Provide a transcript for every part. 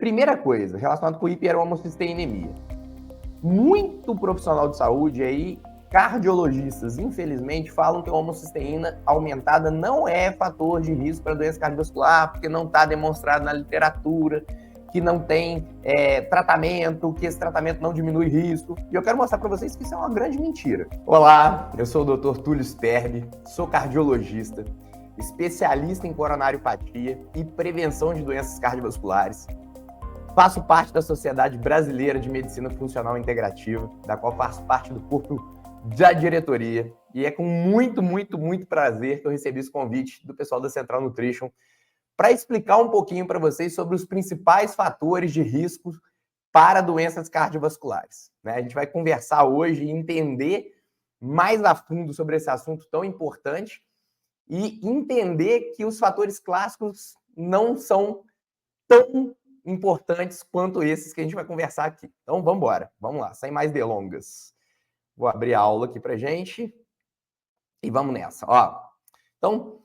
Primeira coisa, relacionado com hiperhomocisteinemia. Muito profissional de saúde aí, cardiologistas, infelizmente, falam que a homocisteína aumentada não é fator de risco para doença cardiovascular, porque não está demonstrado na literatura, que não tem tratamento, que esse tratamento não diminui risco. E eu quero mostrar para vocês que isso é uma grande mentira. Olá, eu sou o Dr. Túlio Sperbi, sou cardiologista, especialista em coronariopatia e prevenção de doenças cardiovasculares. Faço parte da Sociedade Brasileira de Medicina Funcional Integrativa, da qual faço parte do corpo da diretoria. E é com muito prazer que eu recebi esse convite do pessoal da Central Nutrition para explicar um pouquinho para vocês sobre os principais fatores de risco para doenças cardiovasculares. A gente vai conversar hoje e entender mais a fundo sobre esse assunto tão importante e entender que os fatores clássicos não são tão importantes quanto esses que a gente vai conversar aqui. Então, vamos embora. Vamos lá, sem mais delongas. Vou abrir a aula aqui pra gente e vamos nessa. Então,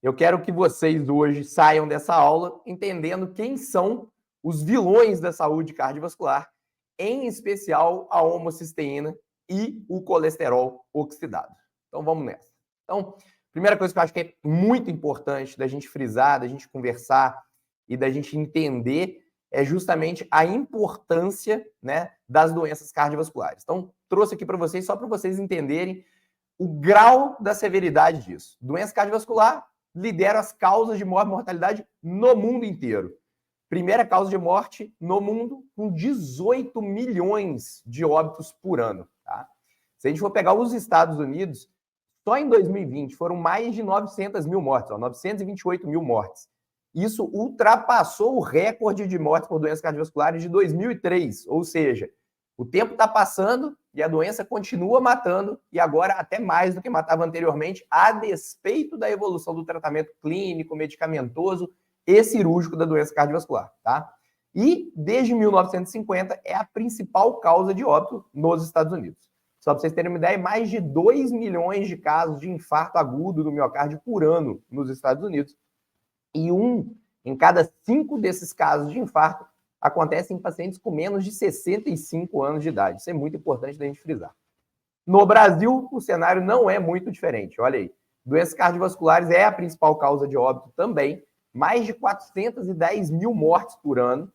eu quero que vocês hoje saiam dessa aula entendendo quem são os vilões da saúde cardiovascular, em especial a homocisteína e o colesterol oxidado. Então, vamos nessa. Então, primeira coisa que eu acho que é muito importante da gente frisar, da gente conversar e da gente entender é justamente a importância, das doenças cardiovasculares. Então, trouxe aqui para vocês, só para vocês entenderem o grau da severidade disso. Doença cardiovascular lidera as causas de morte e mortalidade no mundo inteiro. Primeira causa de morte no mundo, com 18 milhões de óbitos por ano. Tá? Se a gente for pegar os Estados Unidos, só em 2020 foram mais de 900 mil mortes, 928 mil mortes. Isso ultrapassou o recorde de mortes por doenças cardiovasculares de 2003. Ou seja, o tempo está passando e a doença continua matando, e agora até mais do que matava anteriormente, a despeito da evolução do tratamento clínico, medicamentoso e cirúrgico da doença cardiovascular. Tá? E, desde 1950, é a principal causa de óbito nos Estados Unidos. Só para vocês terem uma ideia, mais de 2 milhões de casos de infarto agudo do miocárdio por ano nos Estados Unidos. E 1 em cada 5 desses casos de infarto acontece em pacientes com menos de 65 anos de idade. Isso é muito importante da gente frisar. No Brasil, o cenário não é muito diferente. Olha aí, doenças cardiovasculares é a principal causa de óbito também. Mais de 410 mil mortes por ano.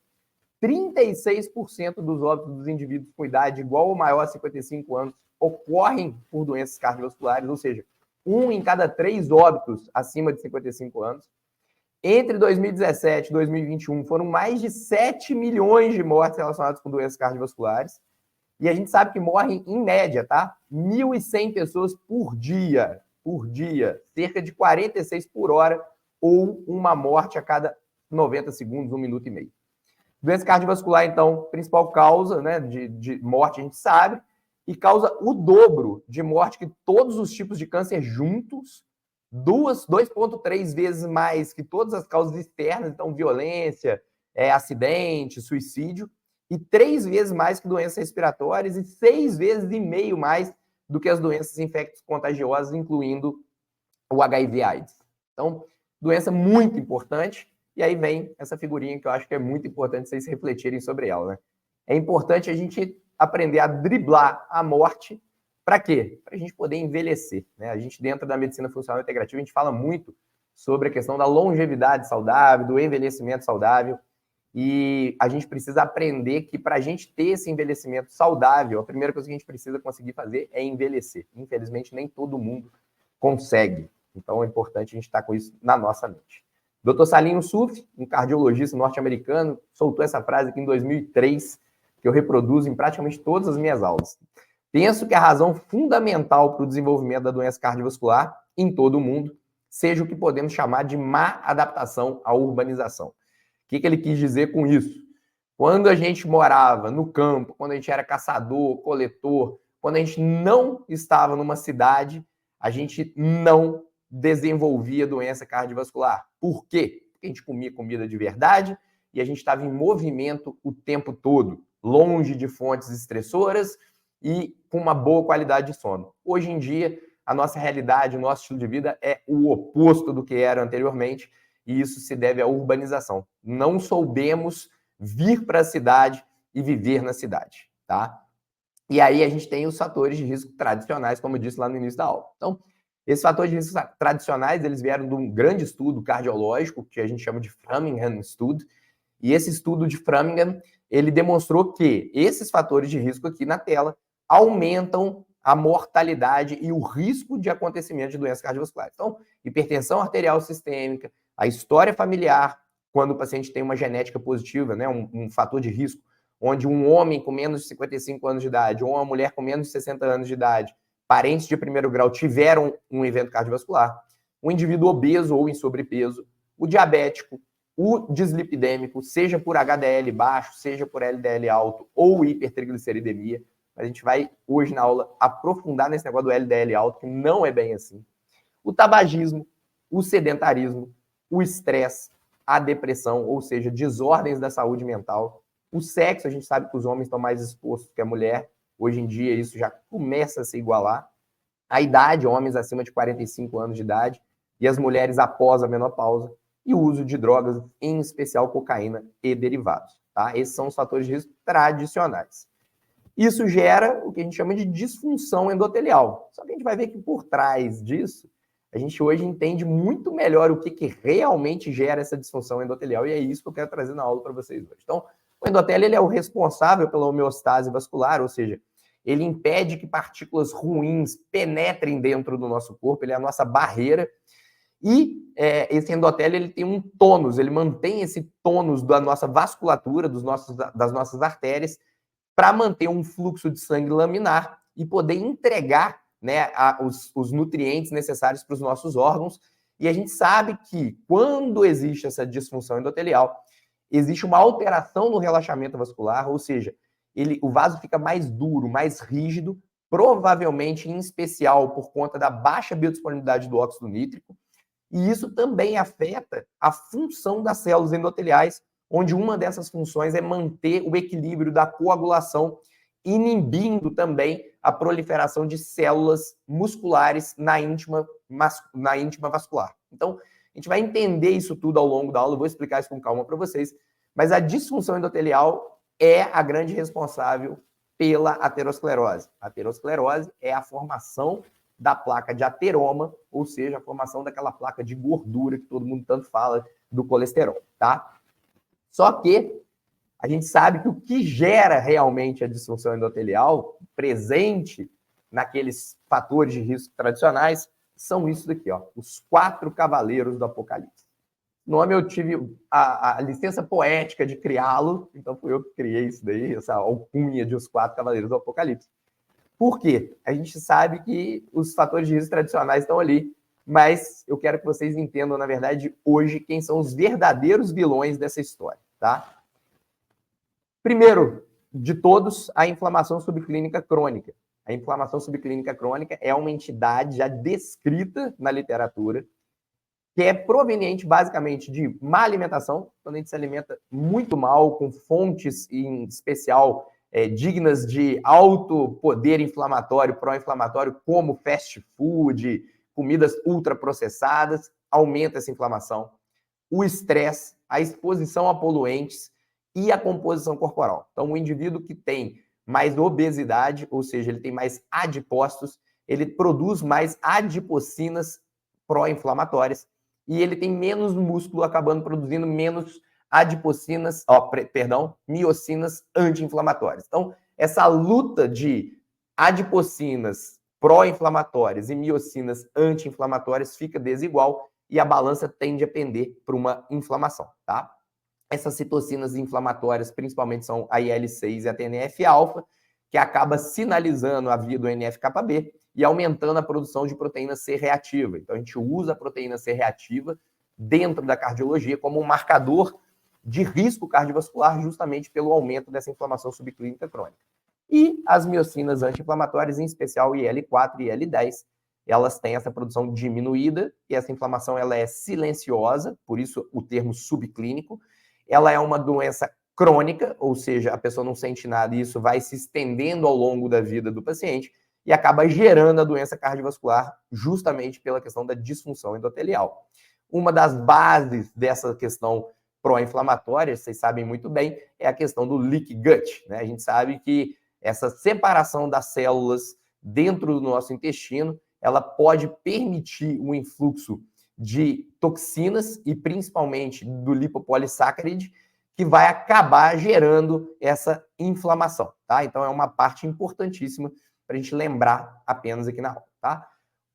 36% dos óbitos dos indivíduos com idade igual ou maior a 55 anos ocorrem por doenças cardiovasculares, ou seja, 1 em cada 3 óbitos acima de 55 anos. Entre 2017 e 2021, foram mais de 7 milhões de mortes relacionadas com doenças cardiovasculares. E a gente sabe que morrem, em média, tá? 1.100 pessoas por dia. Cerca de 46 por hora, ou uma morte a cada 90 segundos, 1 minuto e meio. Doença cardiovascular, então, principal causa de morte, a gente sabe, e causa o dobro de morte que todos os tipos de câncer juntos, 2,3 vezes mais que todas as causas externas, então violência, acidente, suicídio, e 3 vezes mais que doenças respiratórias e 6 vezes e meio mais do que as doenças infecto-contagiosas, incluindo o HIV/AIDS. Então, doença muito importante, e aí vem essa figurinha que eu acho que é muito importante vocês refletirem sobre ela. É importante a gente aprender a driblar a morte. Para quê? Para a gente poder envelhecer. A gente, dentro da medicina funcional integrativa, a gente fala muito sobre a questão da longevidade saudável, do envelhecimento saudável, e a gente precisa aprender que para a gente ter esse envelhecimento saudável, a primeira coisa que a gente precisa conseguir fazer é envelhecer. Infelizmente, nem todo mundo consegue. Então, é importante a gente estar com isso na nossa mente. Dr. Salim Yousuf, um cardiologista norte-americano, soltou essa frase aqui em 2003, que eu reproduzo em praticamente todas as minhas aulas. Penso que a razão fundamental para o desenvolvimento da doença cardiovascular em todo o mundo seja o que podemos chamar de má adaptação à urbanização. O que ele quis dizer com isso? Quando a gente morava no campo, quando a gente era caçador, coletor, quando a gente não estava numa cidade, a gente não desenvolvia doença cardiovascular. Por quê? Porque a gente comia comida de verdade e a gente estava em movimento o tempo todo, longe de fontes estressoras e com uma boa qualidade de sono. Hoje em dia, a nossa realidade, o nosso estilo de vida é o oposto do que era anteriormente, e isso se deve à urbanização. Não soubemos vir para a cidade e viver na cidade, tá? E aí a gente tem os fatores de risco tradicionais, como eu disse lá no início da aula. Então, esses fatores de risco tradicionais, eles vieram de um grande estudo cardiológico, que a gente chama de Framingham Study, e esse estudo de Framingham, ele demonstrou que esses fatores de risco aqui na tela aumentam a mortalidade e o risco de acontecimento de doenças cardiovasculares. Então, hipertensão arterial sistêmica, a história familiar, quando o paciente tem uma genética positiva, né, um fator de risco, onde um homem com menos de 55 anos de idade ou uma mulher com menos de 60 anos de idade, parentes de primeiro grau, tiveram um evento cardiovascular, o indivíduo obeso ou em sobrepeso, o diabético, o dislipidêmico, seja por HDL baixo, seja por LDL alto ou hipertrigliceridemia. A gente vai, hoje na aula, aprofundar nesse negócio do LDL alto, que não é bem assim. O tabagismo, o sedentarismo, o estresse, a depressão, ou seja, desordens da saúde mental. O sexo, a gente sabe que os homens estão mais expostos que a mulher. Hoje em dia, isso já começa a se igualar. A idade, homens acima de 45 anos de idade, e as mulheres após a menopausa. E o uso de drogas, em especial cocaína e derivados. Tá? Esses são os fatores de risco tradicionais. Isso gera o que a gente chama de disfunção endotelial. Só que a gente vai ver que por trás disso, a gente hoje entende muito melhor o que realmente gera essa disfunção endotelial, e é isso que eu quero trazer na aula para vocês hoje. Então, o endotélio ele é o responsável pela homeostase vascular, ou seja, ele impede que partículas ruins penetrem dentro do nosso corpo, ele é a nossa barreira, e esse endotélio ele tem um tônus, ele mantém esse tônus da nossa vasculatura, das nossas artérias, para manter um fluxo de sangue laminar e poder entregar, né, os nutrientes necessários para os nossos órgãos. E a gente sabe que quando existe essa disfunção endotelial, existe uma alteração no relaxamento vascular, ou seja, o vaso fica mais duro, mais rígido, provavelmente em especial por conta da baixa biodisponibilidade do óxido nítrico, e isso também afeta a função das células endoteliais, onde uma dessas funções é manter o equilíbrio da coagulação, inibindo também a proliferação de células musculares na íntima vascular. Então, a gente vai entender isso tudo ao longo da aula, eu vou explicar isso com calma para vocês, mas a disfunção endotelial é a grande responsável pela aterosclerose. A aterosclerose é a formação da placa de ateroma, ou seja, a formação daquela placa de gordura que todo mundo tanto fala do colesterol, tá? Só que a gente sabe que o que gera realmente a disfunção endotelial, presente naqueles fatores de risco tradicionais, são isso daqui, ó, os 4 cavaleiros do Apocalipse. No nome eu tive a licença poética de criá-lo, então fui eu que criei isso daí, essa alcunha de os 4 cavaleiros do Apocalipse. Por quê? A gente sabe que os fatores de risco tradicionais estão ali, mas eu quero que vocês entendam, na verdade, hoje, quem são os verdadeiros vilões dessa história, tá? Primeiro de todos, a inflamação subclínica crônica. A inflamação subclínica crônica é uma entidade já descrita na literatura, que é proveniente basicamente de má alimentação, quando a gente se alimenta muito mal, com fontes em especial dignas de alto poder inflamatório, pró-inflamatório, como fast food, comidas ultraprocessadas, aumenta essa inflamação. O estresse, a exposição a poluentes e a composição corporal. Então, o indivíduo que tem mais obesidade, ou seja, ele tem mais adipócitos, ele produz mais adipocinas pró-inflamatórias e ele tem menos músculo, acabando produzindo menos miocinas anti-inflamatórias. Então, essa luta de adipocinas pró-inflamatórias e miocinas anti-inflamatórias fica desigual e a balança tende a pender para uma inflamação, tá? Essas citocinas inflamatórias, principalmente, são a IL-6 e a TNF-alfa, que acaba sinalizando a via do NF-κB e aumentando a produção de proteína C reativa. Então, a gente usa a proteína C reativa dentro da cardiologia como um marcador de risco cardiovascular, justamente pelo aumento dessa inflamação subclínica crônica. E as miocinas anti-inflamatórias, em especial IL-4 e IL-10, elas têm essa produção diminuída e essa inflamação ela é silenciosa, por isso o termo subclínico. Ela é uma doença crônica, ou seja, a pessoa não sente nada e isso vai se estendendo ao longo da vida do paciente e acaba gerando a doença cardiovascular justamente pela questão da disfunção endotelial. Uma das bases dessa questão pró-inflamatórias, vocês sabem muito bem, é a questão do leaky gut, né? A gente sabe que essa separação das células dentro do nosso intestino, ela pode permitir o influxo de toxinas e principalmente do lipopolissacaride, que vai acabar gerando essa inflamação, tá? Então é uma parte importantíssima para a gente lembrar apenas aqui na aula, tá?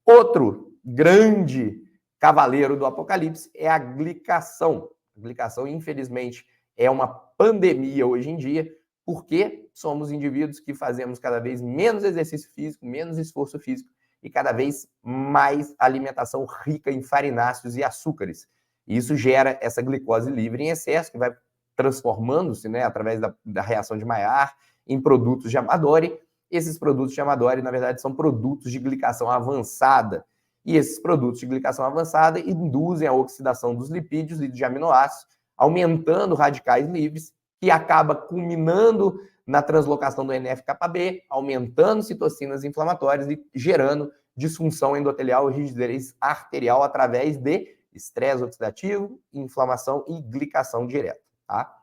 Outro grande cavaleiro do apocalipse é a glicação. A glicação, infelizmente, é uma pandemia hoje em dia, porque somos indivíduos que fazemos cada vez menos exercício físico, menos esforço físico e cada vez mais alimentação rica em farináceos e açúcares. E isso gera essa glicose livre em excesso, que vai transformando-se, né, através da reação de Maillard, em produtos de Amadori. Esses produtos de Amadori, na verdade, são produtos de glicação avançada. E esses produtos de glicação avançada induzem a oxidação dos lipídios e de aminoácidos, aumentando radicais livres, que acaba culminando na translocação do NF-κB, aumentando citocinas inflamatórias e gerando disfunção endotelial e rigidez arterial através de estresse oxidativo, inflamação e glicação direta, tá?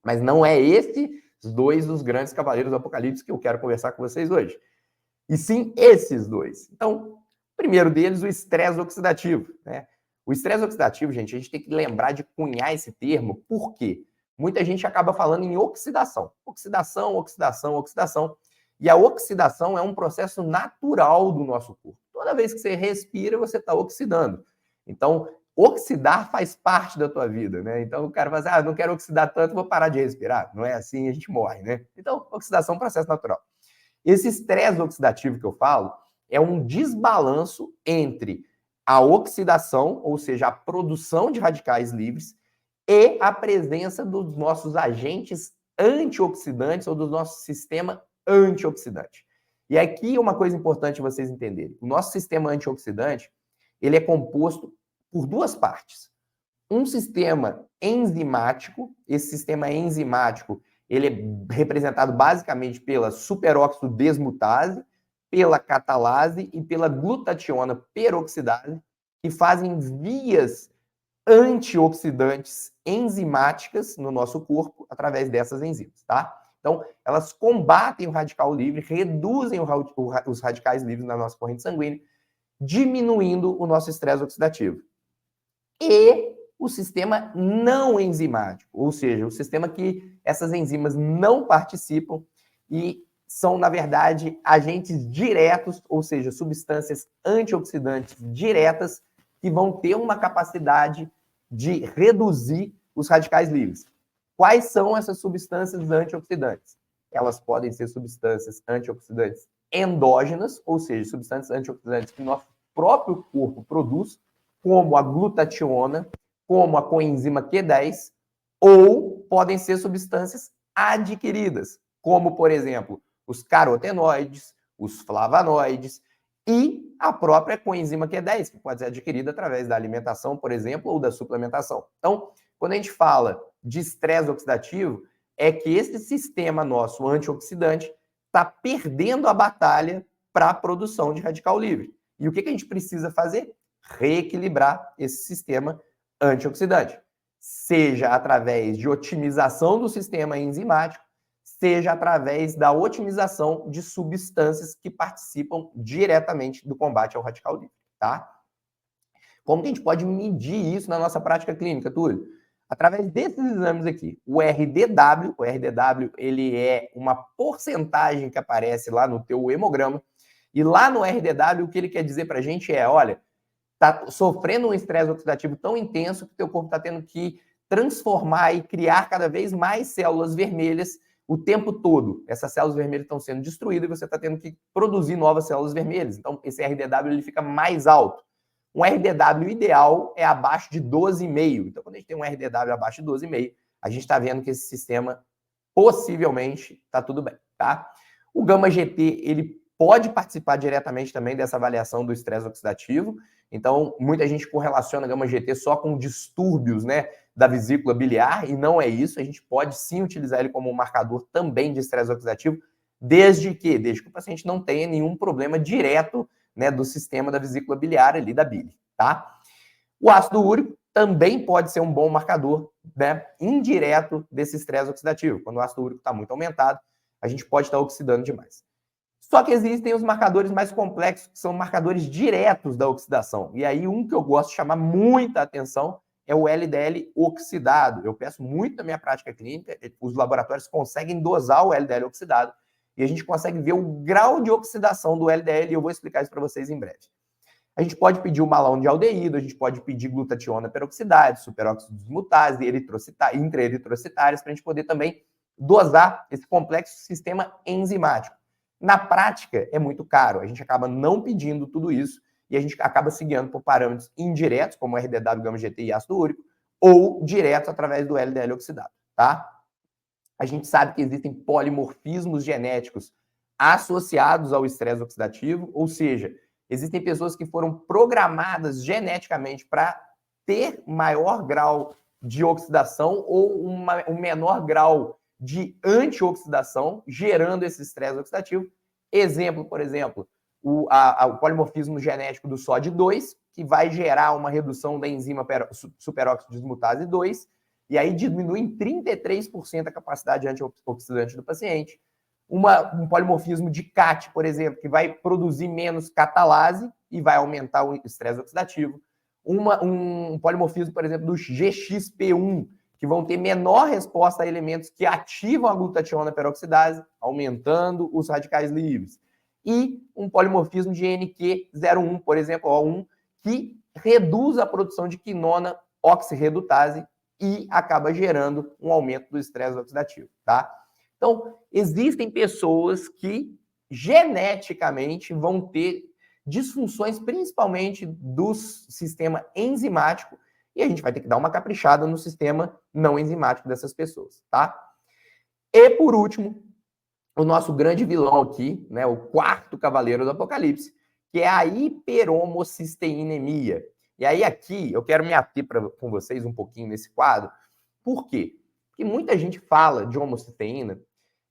Mas não é esses dois os grandes cavaleiros do apocalipse que eu quero conversar com vocês hoje. E sim esses dois. Então, primeiro deles, o estresse oxidativo, né? O estresse oxidativo, gente, a gente tem que lembrar de cunhar esse termo, por quê? Muita gente acaba falando em oxidação. Oxidação, oxidação, oxidação. E a oxidação é um processo natural do nosso corpo. Toda vez que você respira, você está oxidando. Então, oxidar faz parte da tua vida, né? Então, o cara fala assim, não quero oxidar tanto, vou parar de respirar. Não é assim, a gente morre, né? Então, oxidação é um processo natural. Esse estresse oxidativo que eu falo é um desbalanço entre a oxidação, ou seja, a produção de radicais livres, e a presença dos nossos agentes antioxidantes ou do nosso sistema antioxidante. E aqui uma coisa importante vocês entenderem. O nosso sistema antioxidante, ele é composto por duas partes. Um sistema enzimático, esse sistema enzimático, ele é representado basicamente pela superóxido desmutase, pela catalase e pela glutationa peroxidase, que fazem vias antioxidantes enzimáticas no nosso corpo através dessas enzimas, tá? Então, elas combatem o radical livre, reduzem os radicais livres na nossa corrente sanguínea, diminuindo o nosso estresse oxidativo. E o sistema não enzimático, ou seja, o sistema que essas enzimas não participam e são, na verdade, agentes diretos, ou seja, substâncias antioxidantes diretas que vão ter uma capacidade de reduzir os radicais livres. Quais são essas substâncias antioxidantes? Elas podem ser substâncias antioxidantes endógenas, ou seja, substâncias antioxidantes que nosso próprio corpo produz, como a glutationa, como a coenzima Q10, ou podem ser substâncias adquiridas, como, por exemplo, os carotenoides, os flavonoides e a própria coenzima Q10, que pode ser adquirida através da alimentação, por exemplo, ou da suplementação. Então, quando a gente fala de estresse oxidativo, é que esse sistema nosso antioxidante está perdendo a batalha para a produção de radical livre. E o que a gente precisa fazer? Reequilibrar esse sistema antioxidante, seja através de otimização do sistema enzimático, seja através da otimização de substâncias que participam diretamente do combate ao radical livre, tá? Como que a gente pode medir isso na nossa prática clínica, Túlio? Através desses exames aqui. O RDW, ele é uma porcentagem que aparece lá no teu hemograma, e lá no RDW o que ele quer dizer pra gente é, olha, tá sofrendo um estresse oxidativo tão intenso que teu corpo está tendo que transformar e criar cada vez mais células vermelhas o tempo todo. Essas células vermelhas estão sendo destruídas e você está tendo que produzir novas células vermelhas. Então, esse RDW ele fica mais alto. Um RDW ideal é abaixo de 12,5. Então, quando a gente tem um RDW abaixo de 12,5, a gente está vendo que esse sistema possivelmente está tudo bem, tá? O γ-GT, ele pode participar diretamente também dessa avaliação do estresse oxidativo. Então, muita gente correlaciona γ-GT só com distúrbios, né, da vesícula biliar, e não é isso. A gente pode sim utilizar ele como um marcador também de estresse oxidativo, desde que o paciente não tenha nenhum problema direto, né, do sistema da vesícula biliar ali, da bile, tá? O ácido úrico, também pode ser um bom marcador, né, indireto desse estresse oxidativo. Quando o ácido úrico está muito aumentado, a gente pode estar oxidando demais. Só que existem os marcadores mais complexos, que são marcadores diretos da oxidação. E aí, um que eu gosto de chamar muita atenção é o LDL oxidado. Eu peço muito na minha prática clínica, os laboratórios conseguem dosar o LDL oxidado e a gente consegue ver o grau de oxidação do LDL, e eu vou explicar isso para vocês em breve. A gente pode pedir o malão de aldeído, a gente pode pedir glutationa peroxidase, superóxido de dismutase, intraeritrocitárias, para a gente poder também dosar esse complexo sistema enzimático. Na prática, é muito caro, a gente acaba não pedindo tudo isso e a gente acaba se guiando por parâmetros indiretos, como RDW, gama-GT e ácido úrico, ou diretos através do LDL oxidado, tá? A gente sabe que existem polimorfismos genéticos associados ao estresse oxidativo, ou seja, existem pessoas que foram programadas geneticamente para ter maior grau de oxidação ou um menor grau de antioxidação, gerando esse estresse oxidativo. Exemplo, por exemplo, o polimorfismo genético do SOD2, que vai gerar uma redução da enzima superóxido dismutase 2, e aí diminui em 33% a capacidade antioxidante do paciente. Um polimorfismo de CAT, por exemplo, que vai produzir menos catalase e vai aumentar o estresse oxidativo. Um polimorfismo, por exemplo, do GXP1, que vão ter menor resposta a elementos que ativam a glutationa peroxidase, aumentando os radicais livres. E um polimorfismo de NQ01, por exemplo, O1, que reduz a produção de quinona oxirredutase e acaba gerando um aumento do estresse oxidativo, tá? Então, existem pessoas que geneticamente vão ter disfunções, principalmente do sistema enzimático, e a gente vai ter que dar uma caprichada no sistema não enzimático dessas pessoas, tá? E, por último, o nosso grande vilão aqui, né, o quarto cavaleiro do Apocalipse, que é a hiperhomocisteinemia. E aí aqui eu quero me ater com vocês um pouquinho nesse quadro. Por quê? Porque muita gente fala de homocisteína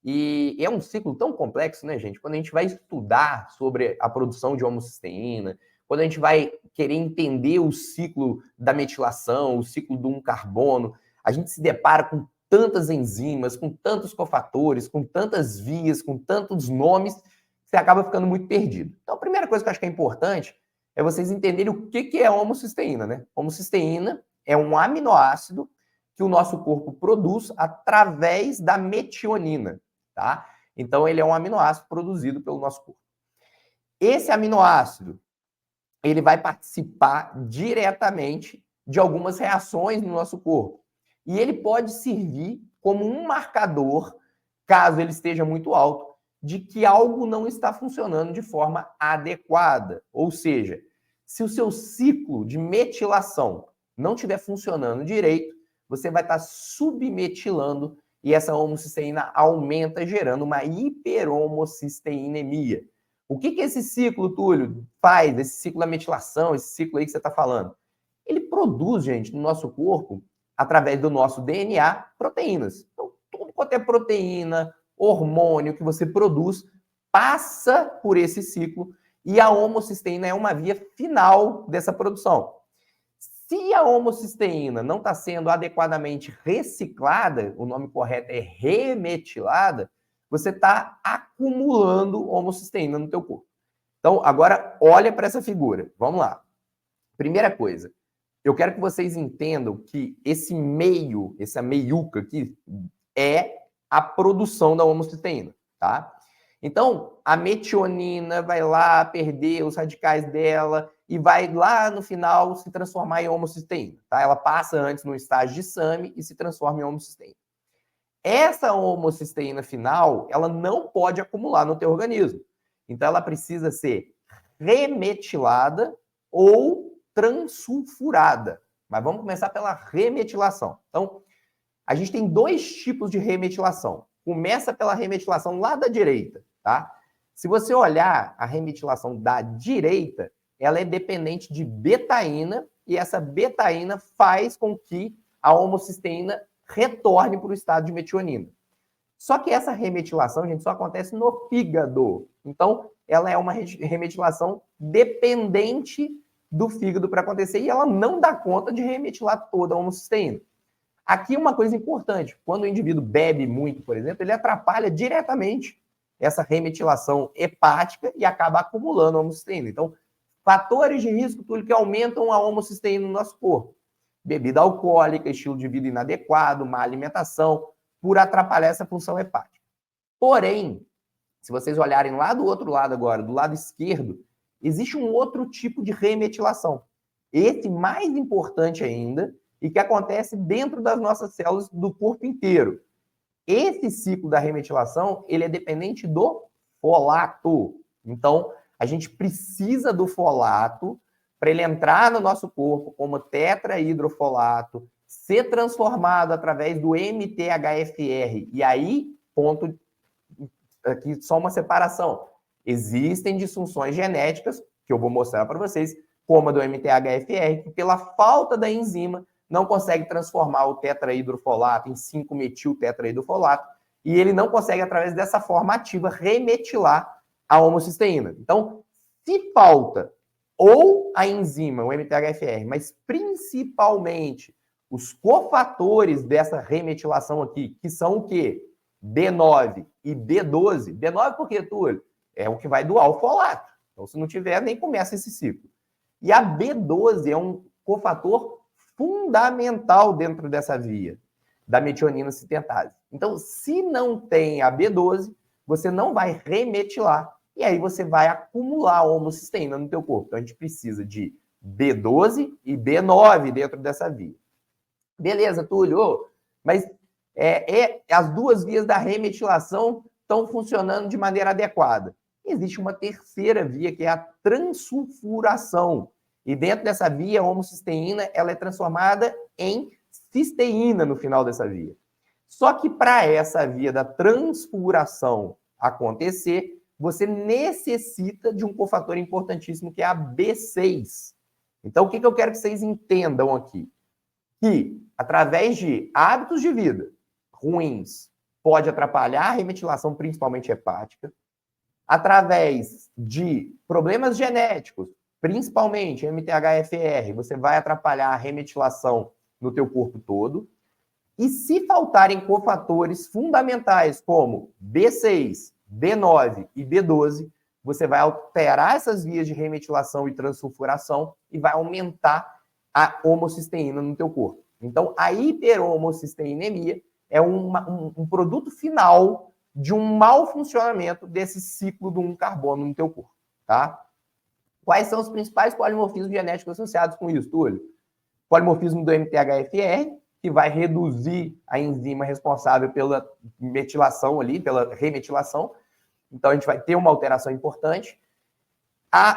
e é um ciclo tão complexo, né, gente? Quando a gente vai estudar sobre a produção de homocisteína, quando a gente vai querer entender o ciclo da metilação, o ciclo do 1-carbono, a gente se depara com tantas enzimas, com tantos cofatores, com tantas vias, com tantos nomes, você acaba ficando muito perdido. Então, a primeira coisa que eu acho que é importante é vocês entenderem o que é a homocisteína, né? Homocisteína é um aminoácido que o nosso corpo produz através da metionina, tá? Então, ele é um aminoácido produzido pelo nosso corpo. Esse aminoácido, ele vai participar diretamente de algumas reações no nosso corpo. E ele pode servir como um marcador, caso ele esteja muito alto, de que algo não está funcionando de forma adequada. Ou seja, se o seu ciclo de metilação não estiver funcionando direito, você vai estar submetilando e essa homocisteína aumenta, gerando uma hiperhomocisteinemia. O que esse ciclo, Túlio, faz? Esse ciclo da metilação, esse ciclo aí que você está falando? Ele produz, gente, no nosso corpo, através do nosso DNA, proteínas. Então, tudo quanto é proteína, hormônio que você produz, passa por esse ciclo e a homocisteína é uma via final dessa produção. Se a homocisteína não está sendo adequadamente reciclada, o nome correto é remetilada, você está acumulando homocisteína no teu corpo. Então, agora, olha para essa figura. Vamos lá. Primeira coisa, eu quero que vocês entendam que esse meio, essa meiuca aqui, é a produção da homocisteína, tá? Então, a metionina vai lá perder os radicais dela e vai lá no final se transformar em homocisteína, tá? Ela passa antes no estágio de SAMe e se transforma em homocisteína. Essa homocisteína final, ela não pode acumular no teu organismo. Então, ela precisa ser remetilada ou transsulfurada. Mas vamos começar pela remetilação. Então, a gente tem dois tipos de remetilação. Começa pela remetilação lá da direita, tá? Se você olhar a remetilação da direita, ela é dependente de betaína e essa betaína faz com que a homocisteína retorne para o estado de metionina. Só que essa remetilação, gente, só acontece no fígado. Então, ela é uma remetilação dependente do fígado para acontecer e ela não dá conta de remetilar toda a homocisteína. Aqui uma coisa importante, quando o indivíduo bebe muito, por exemplo, ele atrapalha diretamente essa remetilação hepática e acaba acumulando homocisteína. Então, fatores de risco, Túlio, que aumentam a homocisteína no nosso corpo. Bebida alcoólica, estilo de vida inadequado, má alimentação, por atrapalhar essa função hepática. Porém, se vocês olharem lá do outro lado agora, do lado esquerdo, existe um outro tipo de remetilação. Esse mais importante ainda, e que acontece dentro das nossas células do corpo inteiro. Esse ciclo da remetilação, ele é dependente do folato. Então, a gente precisa do folato para ele entrar no nosso corpo como tetrahidrofolato, ser transformado através do MTHFR. E aí, ponto aqui, só uma separação. Existem disfunções genéticas, que eu vou mostrar para vocês, como a do MTHFR, que pela falta da enzima, não consegue transformar o tetrahidrofolato em 5-metil-tetrahidrofolato, e ele não consegue, através dessa forma ativa, remetilar a homocisteína. Então, se falta ou a enzima, o MTHFR, mas principalmente os cofatores dessa remetilação aqui, que são o quê? B9 e B12. B9 por quê, Túlio? É o que vai doar o folato. Então, se não tiver, nem começa esse ciclo. E a B12 é um cofator fundamental dentro dessa via da metionina sintentase. Então, se não tem a B12, você não vai remetilar. E aí você vai acumular a homocisteína no teu corpo. Então, a gente precisa de B12 e B9 dentro dessa via. Beleza, Túlio, mas as duas vias da remetilação estão funcionando de maneira adequada. Existe uma terceira via, que é a transsulfuração. E dentro dessa via, a homocisteína ela é transformada em cisteína no final dessa via. Só que para essa via da transfuração acontecer, você necessita de um cofator importantíssimo, que é a B6. Então, o que eu quero que vocês entendam aqui? Que, através de hábitos de vida ruins, pode atrapalhar a remetilação, principalmente hepática. Através de problemas genéticos, principalmente MTHFR, você vai atrapalhar a remetilação no teu corpo todo. E se faltarem cofatores fundamentais como B6, B9 e B12, você vai alterar essas vias de remetilação e transsulfuração e vai aumentar a homocisteína no teu corpo. Então, a hiperhomocisteinemia é um produto final de um mau funcionamento desse ciclo do 1-carbono no teu corpo, tá? Quais são os principais polimorfismos genéticos associados com isso, Túlio? Polimorfismo do MTHFR, que vai reduzir a enzima responsável pela metilação ali, pela remetilação. Então, a gente vai ter uma alteração importante.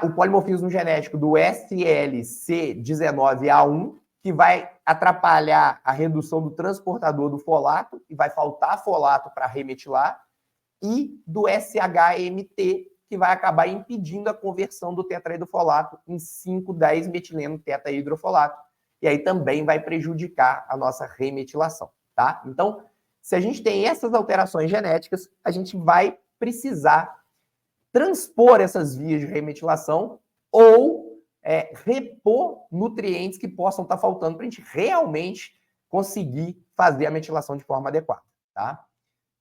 O polimorfismo genético do SLC19A1, que vai atrapalhar a redução do transportador do folato, e vai faltar folato para remetilar. E do SHMT, que vai acabar impedindo a conversão do tetrahidrofolato em 5,10-metileno tetrahidrofolato. E aí também vai prejudicar a nossa remetilação, tá? Então, se a gente tem essas alterações genéticas, a gente vai precisar transpor essas vias de remetilação ou repor nutrientes que possam estar faltando para a gente realmente conseguir fazer a metilação de forma adequada, tá?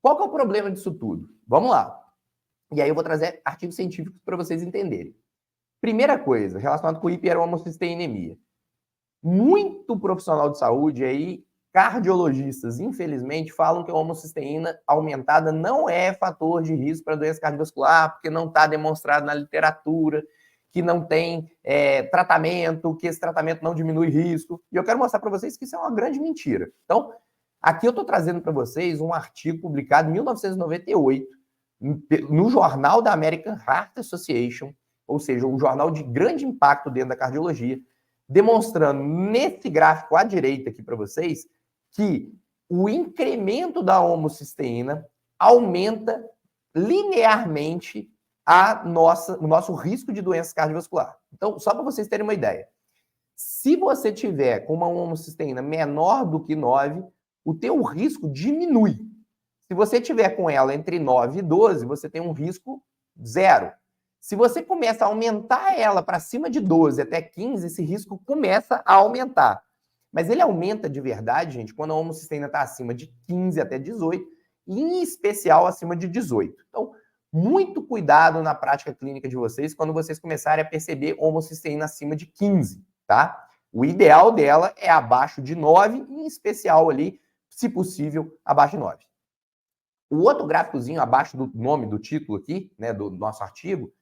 Qual que é o problema disso tudo? Vamos lá. E aí eu vou trazer artigos científicos para vocês entenderem. Primeira coisa, relacionado com hiperhomocisteinemia. Muito profissional de saúde aí, cardiologistas, infelizmente, falam que a homocisteína aumentada não é fator de risco para doença cardiovascular, porque não está demonstrado na literatura, que não tem tratamento, que esse tratamento não diminui risco. E eu quero mostrar para vocês que isso é uma grande mentira. Então, aqui eu estou trazendo para vocês um artigo publicado em 1998, no Jornal da American Heart Association, ou seja, um jornal de grande impacto dentro da cardiologia, demonstrando nesse gráfico à direita aqui para vocês que o incremento da homocisteína aumenta linearmente o nosso risco de doença cardiovascular. Então, só para vocês terem uma ideia, se você tiver com uma homocisteína menor do que 9, o teu risco diminui. Se você tiver com ela entre 9 e 12, você tem um risco 0. Se você começa a aumentar ela para cima de 12 até 15, esse risco começa a aumentar. Mas ele aumenta de verdade, gente, quando a homocisteína está acima de 15 até 18, e em especial acima de 18. Então, muito cuidado na prática clínica de vocês quando vocês começarem a perceber homocisteína acima de 15, tá? O ideal dela é abaixo de 9, em especial ali, se possível, abaixo de 9. O outro gráficozinho abaixo do nome do título aqui, né, do nosso artigo,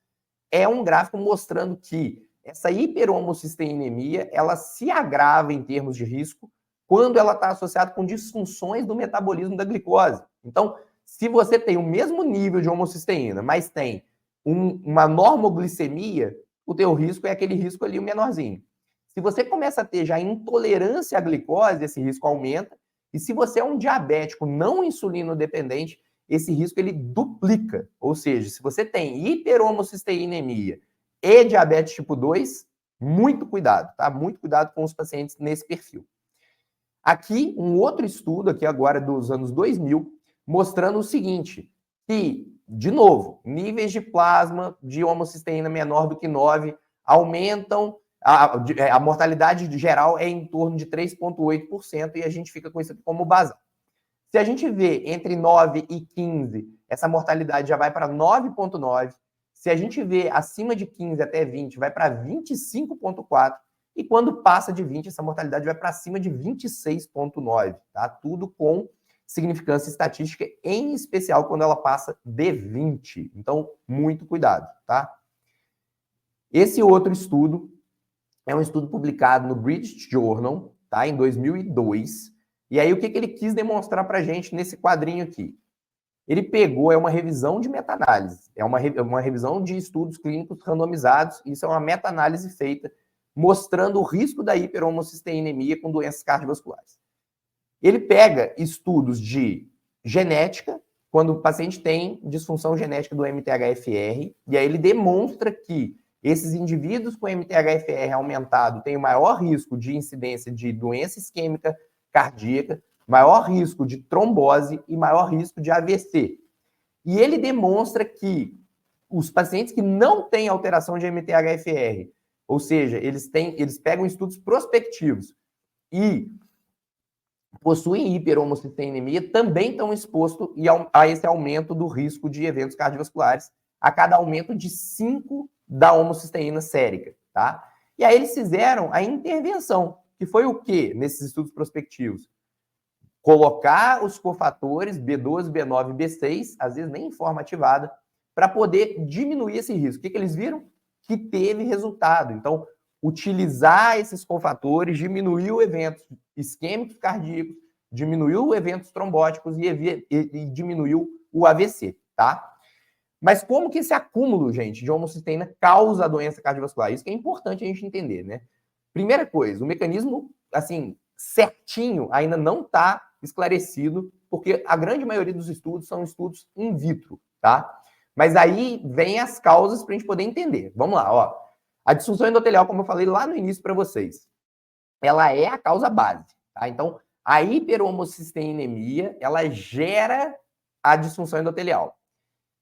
é um gráfico mostrando que essa hiperhomocisteinemia, ela se agrava em termos de risco quando ela está associada com disfunções do metabolismo da glicose. Então, se você tem o mesmo nível de homocisteína, mas tem uma normoglicemia, o teu risco é aquele risco ali, o menorzinho. Se você começa a ter já intolerância à glicose, esse risco aumenta. E se você é um diabético não insulino dependente, esse risco ele duplica. Ou seja, se você tem hiperhomocisteinemia e diabetes tipo 2, muito cuidado, tá? Muito cuidado com os pacientes nesse perfil. Aqui, um outro estudo, aqui agora dos anos 2000, mostrando o seguinte, que, de novo, níveis de plasma de homocisteína menor do que 9 aumentam, a mortalidade geral é em torno de 3,8% e a gente fica com isso aqui como base. Se a gente vê entre 9 e 15, essa mortalidade já vai para 9,9%. Se a gente vê acima de 15 até 20, vai para 25,4%. E quando passa de 20, essa mortalidade vai para cima de 26,9%. Tá? Tudo com significância estatística, em especial quando ela passa de 20. Então, muito cuidado. Tá? Esse outro estudo é um estudo publicado no British Journal, tá? Em 2002. E aí, o que ele quis demonstrar para a gente nesse quadrinho aqui? Ele pegou, é uma revisão de meta-análise, é uma revisão de estudos clínicos randomizados, isso é uma meta-análise feita mostrando o risco da hiperhomocisteinemia com doenças cardiovasculares. Ele pega estudos de genética, quando o paciente tem disfunção genética do MTHFR, e aí ele demonstra que esses indivíduos com MTHFR aumentado têm o maior risco de incidência de doença isquêmica cardíaca, maior risco de trombose e maior risco de AVC. E ele demonstra que os pacientes que não têm alteração de MTHFR, ou seja, eles pegam estudos prospectivos e possuem hiperhomocisteinemia, também estão expostos a esse aumento do risco de eventos cardiovasculares a cada aumento de 5 da homocisteína sérica, tá? E aí eles fizeram a intervenção, que foi o quê nesses estudos prospectivos? Colocar os cofatores B12, B9 e B6, às vezes nem em forma ativada, para poder diminuir esse risco. O que eles viram? Que teve resultado. Então, utilizar esses cofatores diminuiu eventos isquêmicos cardíacos, diminuiu eventos trombóticos e diminuiu o AVC, tá? Mas como que esse acúmulo, gente, de homocisteína causa a doença cardiovascular? Isso que é importante a gente entender, né? Primeira coisa, o mecanismo, assim, certinho ainda não está esclarecido, porque a grande maioria dos estudos são estudos in vitro, tá? Mas aí vem as causas para a gente poder entender. Vamos lá, ó. A disfunção endotelial, como eu falei lá no início para vocês, ela é a causa base, tá? Então, a hiperhomocisteinemia, ela gera a disfunção endotelial,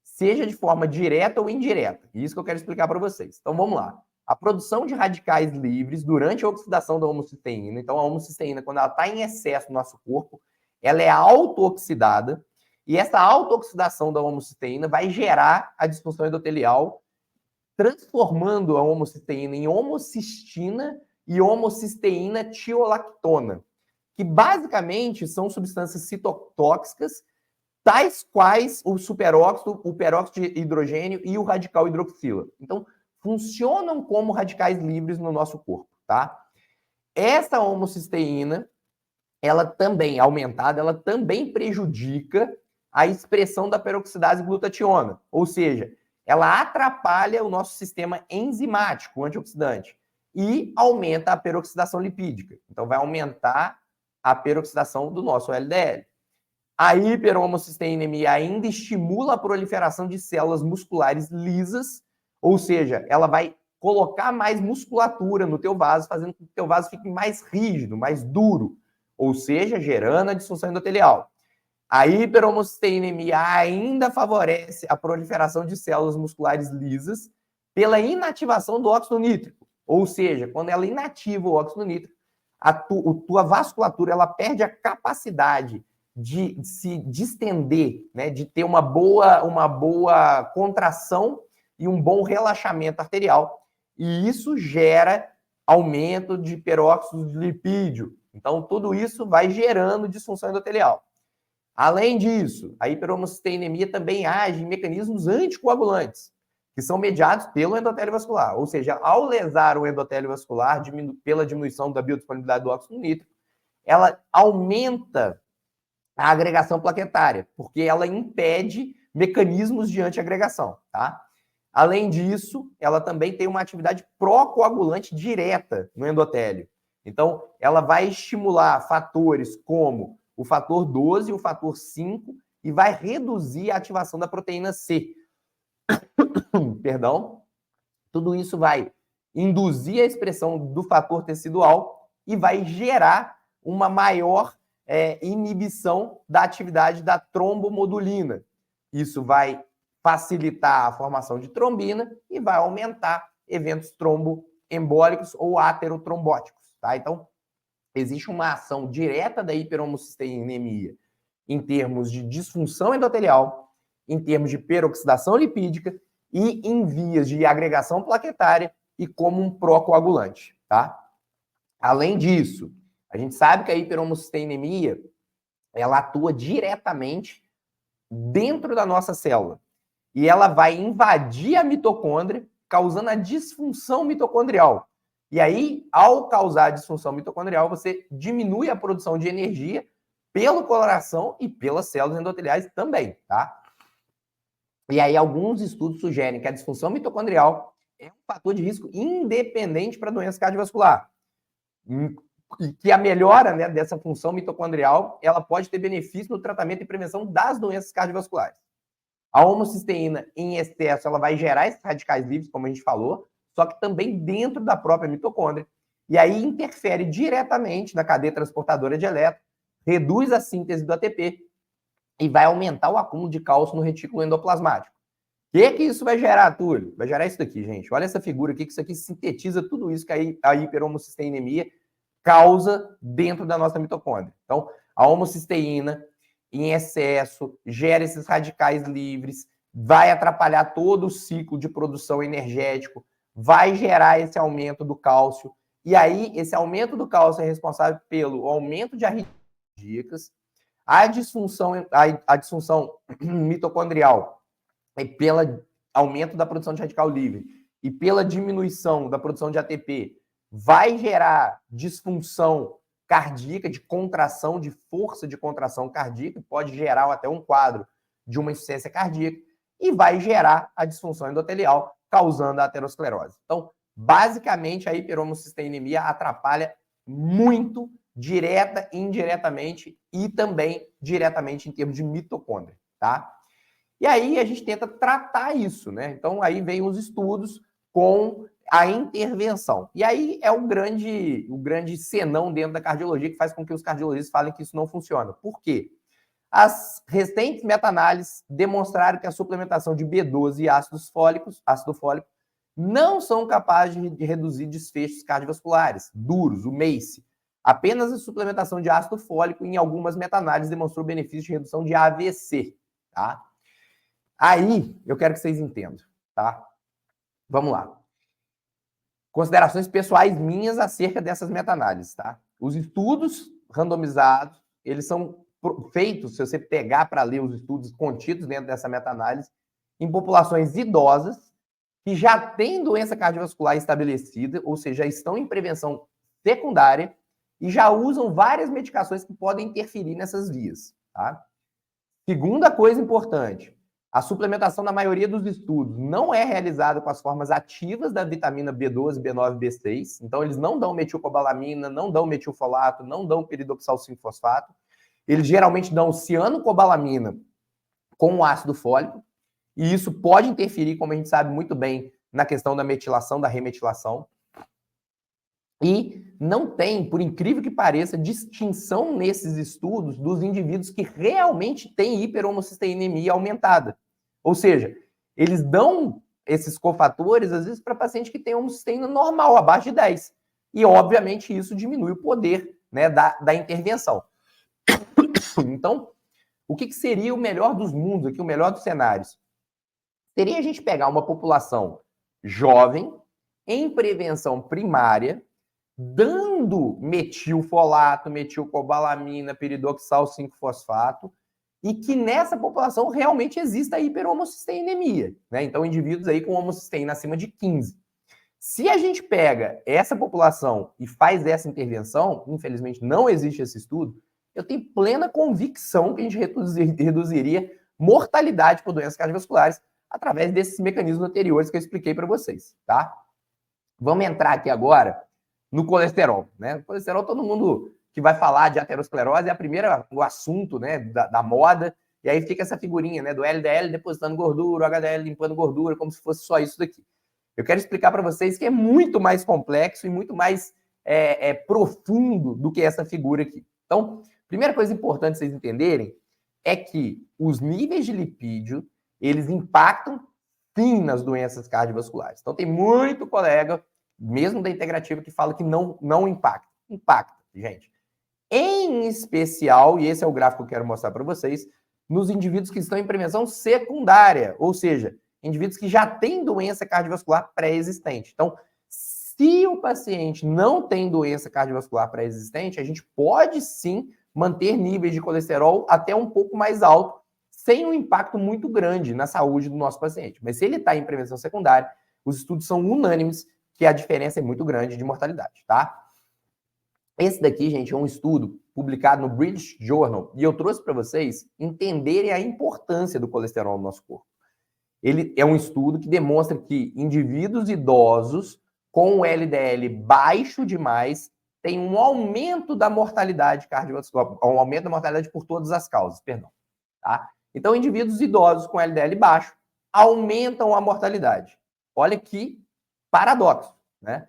seja de forma direta ou indireta. Isso que eu quero explicar para vocês. Então, vamos lá. A produção de radicais livres durante a oxidação da homocisteína. Então, a homocisteína, quando ela está em excesso no nosso corpo, ela é auto-oxidada, e essa auto-oxidação da homocisteína vai gerar a disfunção endotelial, transformando a homocisteína em homocistina e homocisteína tiolactona, que basicamente são substâncias citotóxicas, tais quais o superóxido, o peróxido de hidrogênio e o radical hidroxila. Então, funcionam como radicais livres no nosso corpo, tá? Essa homocisteína, ela também, aumentada, ela também prejudica a expressão da peroxidase glutationa, ou seja, ela atrapalha o nosso sistema enzimático antioxidante e aumenta a peroxidação lipídica. Então, vai aumentar a peroxidação do nosso LDL. A hiperhomocisteinemia ainda estimula a proliferação de células musculares lisas, ou seja, ela vai colocar mais musculatura no teu vaso, fazendo com que o teu vaso fique mais rígido, mais duro, ou seja, gerando a disfunção endotelial. A hiperhomocisteinemia ainda favorece a proliferação de células musculares lisas, pela inativação do óxido nítrico. Ou seja, quando ela inativa o óxido nítrico, a tua vasculatura ela perde a capacidade de se distender, né, de ter uma boa contração e um bom relaxamento arterial. E isso gera aumento de peróxido de lipídio. Então, tudo isso vai gerando disfunção endotelial. Além disso, a hiperhomocisteinemia também age em mecanismos anticoagulantes, que são mediados pelo endotélio vascular. Ou seja, ao lesar o endotélio vascular, pela diminuição da biodisponibilidade do óxido nítrico, ela aumenta a agregação plaquetária, porque ela impede mecanismos de antiagregação, tá? Além disso, ela também tem uma atividade pró-coagulante direta no endotélio. Então, ela vai estimular fatores como o fator 12 e o fator 5 e vai reduzir a ativação da proteína C. Perdão. Tudo isso vai induzir a expressão do fator tecidual e vai gerar uma maior inibição da atividade da trombomodulina. Isso vai facilitar a formação de trombina e vai aumentar eventos tromboembólicos ou aterotrombóticos, tá? Então, existe uma ação direta da hiperhomocisteinemia em termos de disfunção endotelial, em termos de peroxidação lipídica e em vias de agregação plaquetária e como um pró-coagulante, tá? Além disso, a gente sabe que a hiperhomocisteinemia ela atua diretamente dentro da nossa célula e ela vai invadir a mitocôndria, causando a disfunção mitocondrial. E aí, ao causar a disfunção mitocondrial, você diminui a produção de energia pelo coração e pelas células endoteliais também, tá? E aí, alguns estudos sugerem que a disfunção mitocondrial é um fator de risco independente para a doença cardiovascular. E que a melhora, né, dessa função mitocondrial, ela pode ter benefício no tratamento e prevenção das doenças cardiovasculares. A homocisteína em excesso, ela vai gerar esses radicais livres, como a gente falou, só que também dentro da própria mitocôndria. E aí interfere diretamente na cadeia transportadora de elétrons, reduz a síntese do ATP e vai aumentar o acúmulo de cálcio no retículo endoplasmático. O que isso vai gerar, Túlio? Vai gerar isso daqui, gente. Olha essa figura aqui, que isso aqui sintetiza tudo isso que a hiperhomocisteinemia causa dentro da nossa mitocôndria. Então, a homocisteína em excesso gera esses radicais livres, vai atrapalhar todo o ciclo de produção energético, vai gerar esse aumento do cálcio, e aí esse aumento do cálcio é responsável pelo aumento de arritmias cardíacas, a disfunção mitocondrial e pelo aumento da produção de radical livre e pela diminuição da produção de ATP, vai gerar disfunção cardíaca, de contração, de força de contração cardíaca, pode gerar até um quadro de uma insuficiência cardíaca, e vai gerar a disfunção endotelial, causando a aterosclerose. Então, basicamente, a hiperhomocisteinemia atrapalha muito, direta e indiretamente, e também diretamente em termos de mitocôndria, tá? E aí a gente tenta tratar isso, né? Então, aí vem os estudos com a intervenção. E aí é o grande senão dentro da cardiologia que faz com que os cardiologistas falem que isso não funciona. Por quê? As recentes meta-análises demonstraram que a suplementação de B12 e ácido fólico, não são capazes de reduzir desfechos cardiovasculares duros, o MACE. Apenas a suplementação de ácido fólico, em algumas meta-análises, demonstrou benefício de redução de AVC, tá? Aí, eu quero que vocês entendam, tá? Vamos lá. Considerações pessoais minhas acerca dessas meta-análises, tá? Os estudos randomizados, eles são feitos, se você pegar para ler os estudos contidos dentro dessa meta-análise, em populações idosas que já têm doença cardiovascular estabelecida, ou seja, estão em prevenção secundária e já usam várias medicações que podem interferir nessas vias, tá? Segunda coisa importante, a suplementação na maioria dos estudos não é realizada com as formas ativas da vitamina B12, B9 e B6. Então, eles não dão metilcobalamina, não dão metilfolato, não dão peridoxal 5-fosfato. Eles geralmente dão cianocobalamina com o ácido fólico. E isso pode interferir, como a gente sabe muito bem, na questão da metilação, da remetilação. E não tem, por incrível que pareça, distinção nesses estudos dos indivíduos que realmente têm hiperhomocisteinemia aumentada. Ou seja, eles dão esses cofatores, às vezes, para paciente que tem homocisteína normal, abaixo de 10. E, obviamente, isso diminui o poder, né, da intervenção. Então, o que seria o melhor dos mundos aqui, o melhor dos cenários? Seria a gente pegar uma população jovem, em prevenção primária, dando metilfolato, metilcobalamina, piridoxal 5-fosfato, e que nessa população realmente exista hiperhomocisteinemia, né? Então, indivíduos aí com homocisteína acima de 15. Se a gente pega essa população e faz essa intervenção, infelizmente não existe esse estudo, eu tenho plena convicção que a gente reduziria mortalidade por doenças cardiovasculares através desses mecanismos anteriores que eu expliquei para vocês, tá? Vamos entrar aqui agora no colesterol, né? O colesterol, todo mundo que vai falar de aterosclerose é o assunto, né, da moda, e aí fica essa figurinha, né, do LDL depositando gordura, o HDL limpando gordura, como se fosse só isso daqui. Eu quero explicar para vocês que é muito mais complexo e muito mais profundo do que essa figura aqui. Então, primeira coisa importante vocês entenderem é que os níveis de lipídio, eles impactam sim nas doenças cardiovasculares. Então, tem muito colega, mesmo da integrativa, que fala que não impacta. Impacta, gente. Em especial, e esse é o gráfico que eu quero mostrar para vocês, nos indivíduos que estão em prevenção secundária, ou seja, indivíduos que já têm doença cardiovascular pré-existente. Então, se o paciente não tem doença cardiovascular pré-existente, a gente pode sim manter níveis de colesterol até um pouco mais alto, sem um impacto muito grande na saúde do nosso paciente. Mas se ele está em prevenção secundária, os estudos são unânimes que a diferença é muito grande de mortalidade, tá? Esse daqui, gente, é um estudo publicado no British Journal, e eu trouxe para vocês entenderem a importância do colesterol no nosso corpo. Ele é um estudo que demonstra que indivíduos idosos com o LDL baixo demais têm um aumento da mortalidade cardiovascular, um aumento da mortalidade por todas as causas, perdão, tá? Então, indivíduos idosos com LDL baixo aumentam a mortalidade. Olha que paradoxo, né?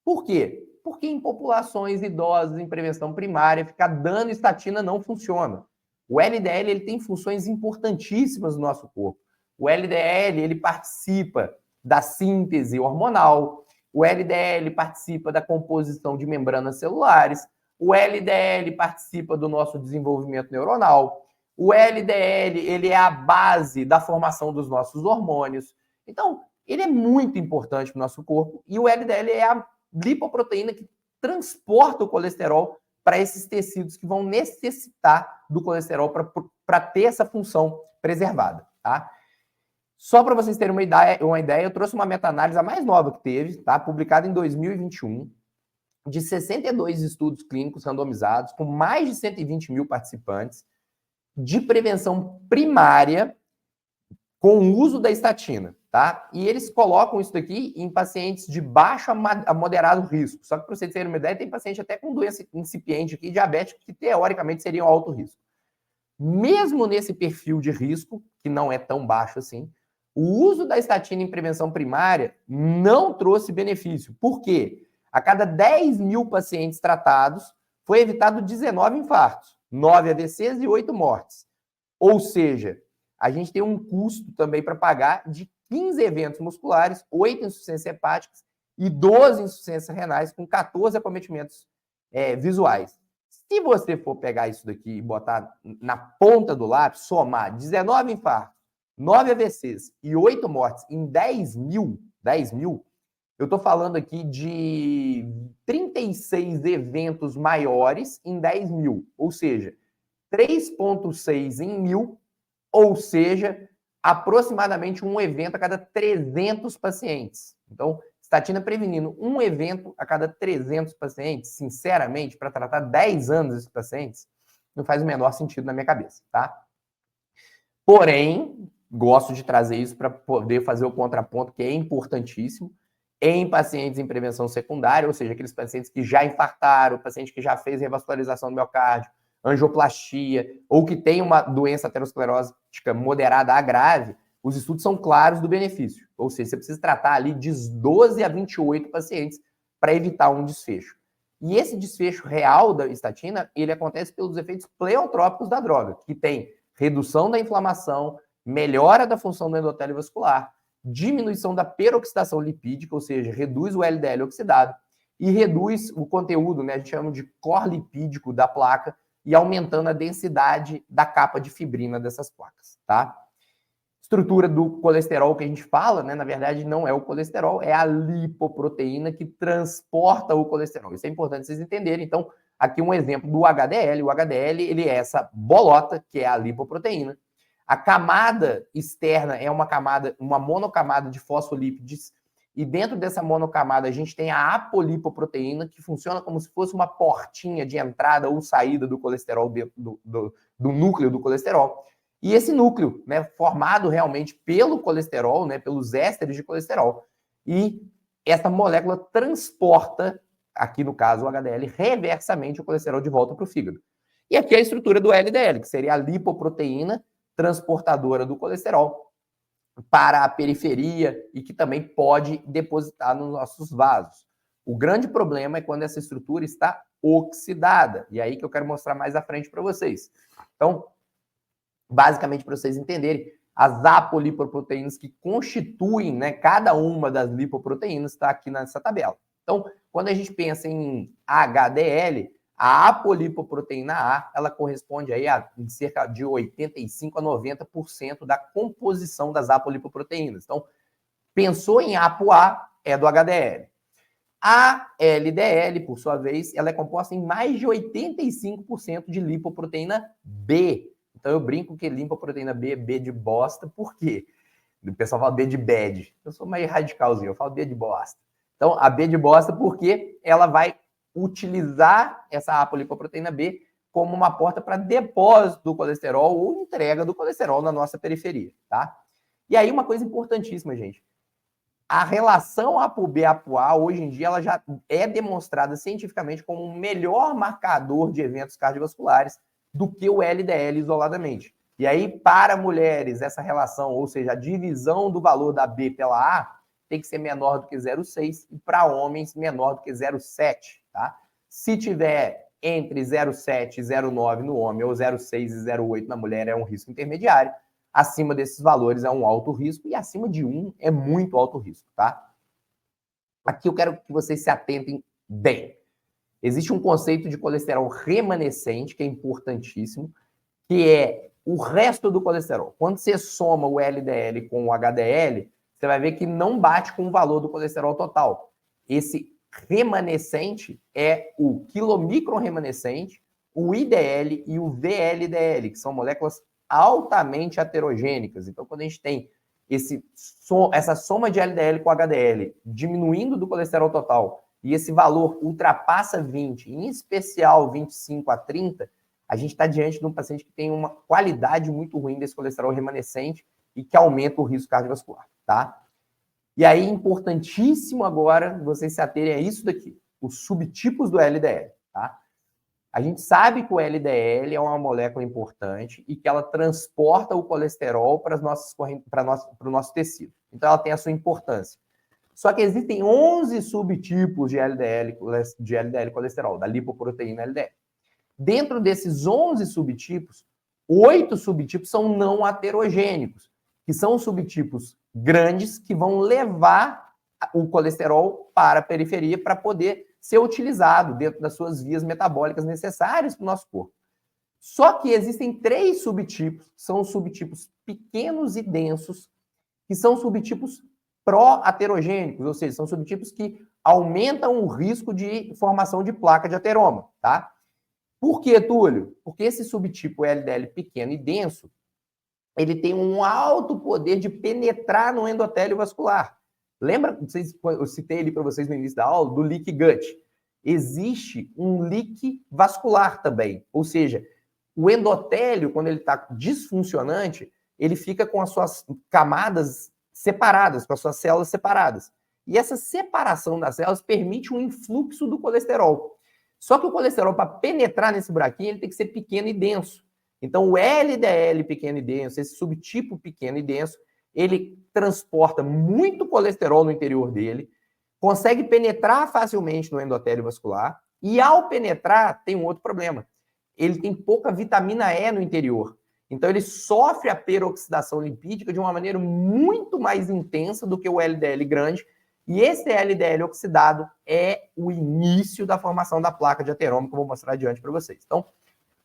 Por quê? Porque em populações idosas em prevenção primária, ficar dando estatina não funciona. O LDL ele tem funções importantíssimas no nosso corpo. O LDL ele participa da síntese hormonal, o LDL participa da composição de membranas celulares, o LDL participa do nosso desenvolvimento neuronal, o LDL ele é a base da formação dos nossos hormônios. Então, ele é muito importante para o nosso corpo e o LDL é a lipoproteína que transporta o colesterol para esses tecidos que vão necessitar do colesterol para ter essa função preservada, tá? Só para vocês terem uma ideia, eu trouxe uma meta-análise a mais nova que teve, tá? Publicada em 2021, de 62 estudos clínicos randomizados, com mais de 120 mil participantes, de prevenção primária com o uso da estatina, tá? E eles colocam isso daqui em pacientes de baixo a moderado risco. Só que para vocês terem uma ideia, tem paciente até com doença incipiente aqui, diabético, que teoricamente seriam alto risco. Mesmo nesse perfil de risco, que não é tão baixo assim, o uso da estatina em prevenção primária não trouxe benefício. Por quê? A cada 10 mil pacientes tratados, foi evitado 19 infartos, 9 AVCs e 8 mortes. Ou seja, a gente tem um custo também para pagar de 15 eventos musculares, 8 insuficiências hepáticas e 12 insuficiências renais, com 14 acometimentos visuais. Se você for pegar isso daqui e botar na ponta do lápis, somar 19 infartos, 9 AVCs e 8 mortes em 10 mil, eu estou falando aqui de 36 eventos maiores em 10 mil, ou seja, 3,6 em 1.000, ou seja, aproximadamente um evento a cada 300 pacientes. Então, estatina prevenindo um evento a cada 300 pacientes, sinceramente, para tratar 10 anos desses pacientes, não faz o menor sentido na minha cabeça, tá? Porém, gosto de trazer isso para poder fazer o contraponto, que é importantíssimo, em pacientes em prevenção secundária, ou seja, aqueles pacientes que já infartaram, paciente que já fez revascularização do miocárdio, angioplastia, ou que tem uma doença aterosclerótica moderada a grave, os estudos são claros do benefício. Ou seja, você precisa tratar ali de 12 a 28 pacientes para evitar um desfecho. E esse desfecho real da estatina, ele acontece pelos efeitos pleiotrópicos da droga, que tem redução da inflamação, melhora da função do endotélio vascular, diminuição da peroxidação lipídica, ou seja, reduz o LDL oxidado e reduz o conteúdo, né, a gente chama de core lipídico da placa, e aumentando a densidade da capa de fibrina dessas placas, tá? Estrutura do colesterol que a gente fala, né, na verdade não é o colesterol, é a lipoproteína que transporta o colesterol. Isso é importante vocês entenderem. Então, aqui um exemplo do HDL. O HDL, ele é essa bolota, que é a lipoproteína. A camada externa é uma monocamada de fosfolípides, e dentro dessa monocamada a gente tem a apolipoproteína, que funciona como se fosse uma portinha de entrada ou saída do colesterol dentro do núcleo do colesterol. E esse núcleo, né, formado realmente pelo colesterol, né, pelos ésteres de colesterol, e essa molécula transporta, aqui no caso o HDL, reversamente o colesterol de volta para o fígado. E aqui é a estrutura do LDL, que seria a lipoproteína transportadora do colesterol para a periferia e que também pode depositar nos nossos vasos. O grande problema é quando essa estrutura está oxidada, e aí que eu quero mostrar mais à frente para vocês. Então, basicamente, para vocês entenderem, as apolipoproteínas que constituem, né, cada uma das lipoproteínas está aqui nessa tabela. Então, quando a gente pensa em HDL, a apolipoproteína A, ela corresponde aí a cerca de 85 a 90% da composição das apolipoproteínas. Então, pensou em ApoA, é do HDL. A LDL, por sua vez, ela é composta em mais de 85% de lipoproteína B. Então, eu brinco que lipoproteína B é B de bosta, por quê? O pessoal fala B de bad. Eu sou meio radicalzinho, eu falo B de bosta. Então, a B de bosta porque ela vai utilizar essa apolipoproteína B como uma porta para depósito do colesterol ou entrega do colesterol na nossa periferia, tá? E aí, uma coisa importantíssima, gente. A relação ApoB ApoA, hoje em dia, ela já é demonstrada cientificamente como um melhor marcador de eventos cardiovasculares do que o LDL isoladamente. E aí, para mulheres, essa relação, ou seja, a divisão do valor da B pela A, tem que ser menor do que 0,6 e para homens menor do que 0,7, tá? Se tiver entre 0,7 e 0,9 no homem ou 0,6 e 0,8 na mulher, é um risco intermediário. Acima desses valores é um alto risco e acima de 1 é muito alto risco, tá? Aqui eu quero que vocês se atentem bem. Existe um conceito de colesterol remanescente que é importantíssimo, que é o resto do colesterol. Quando você soma o LDL com o HDL, você vai ver que não bate com o valor do colesterol total. Esse remanescente é o quilomicron remanescente, o IDL e o VLDL, que são moléculas altamente heterogênicas. Então, quando a gente tem essa soma de LDL com HDL diminuindo do colesterol total e esse valor ultrapassa 20, em especial 25 a 30, a gente está diante de um paciente que tem uma qualidade muito ruim desse colesterol remanescente e que aumenta o risco cardiovascular, tá? E aí, importantíssimo agora vocês se aterem a isso daqui, os subtipos do LDL, tá? A gente sabe que o LDL é uma molécula importante e que ela transporta o colesterol para o nosso tecido. Então, ela tem a sua importância. Só que existem 11 subtipos de LDL colesterol, da lipoproteína LDL. Dentro desses 11 subtipos, 8 subtipos são não aterogênicos, que são subtipos grandes que vão levar o colesterol para a periferia para poder ser utilizado dentro das suas vias metabólicas necessárias para o nosso corpo. Só que existem 3 subtipos, são subtipos pequenos e densos, que são subtipos pró-aterogênicos, ou seja, são subtipos que aumentam o risco de formação de placa de ateroma, tá? Por que, Túlio? Porque esse subtipo LDL pequeno e denso, ele tem um alto poder de penetrar no endotélio vascular. Lembra, eu citei ali para vocês no início da aula, do leaky gut. Existe um leak vascular também, ou seja, o endotélio, quando ele está disfuncionante, ele fica com as suas camadas separadas, com as suas células separadas. E essa separação das células permite um influxo do colesterol. Só que o colesterol, para penetrar nesse buraquinho, ele tem que ser pequeno e denso. Então, o LDL pequeno e denso, esse subtipo pequeno e denso, ele transporta muito colesterol no interior dele, consegue penetrar facilmente no endotélio vascular, e ao penetrar, tem um outro problema. Ele tem pouca vitamina E no interior. Então, ele sofre a peroxidação lipídica de uma maneira muito mais intensa do que o LDL grande, e esse LDL oxidado é o início da formação da placa de ateroma, que eu vou mostrar adiante para vocês. Então,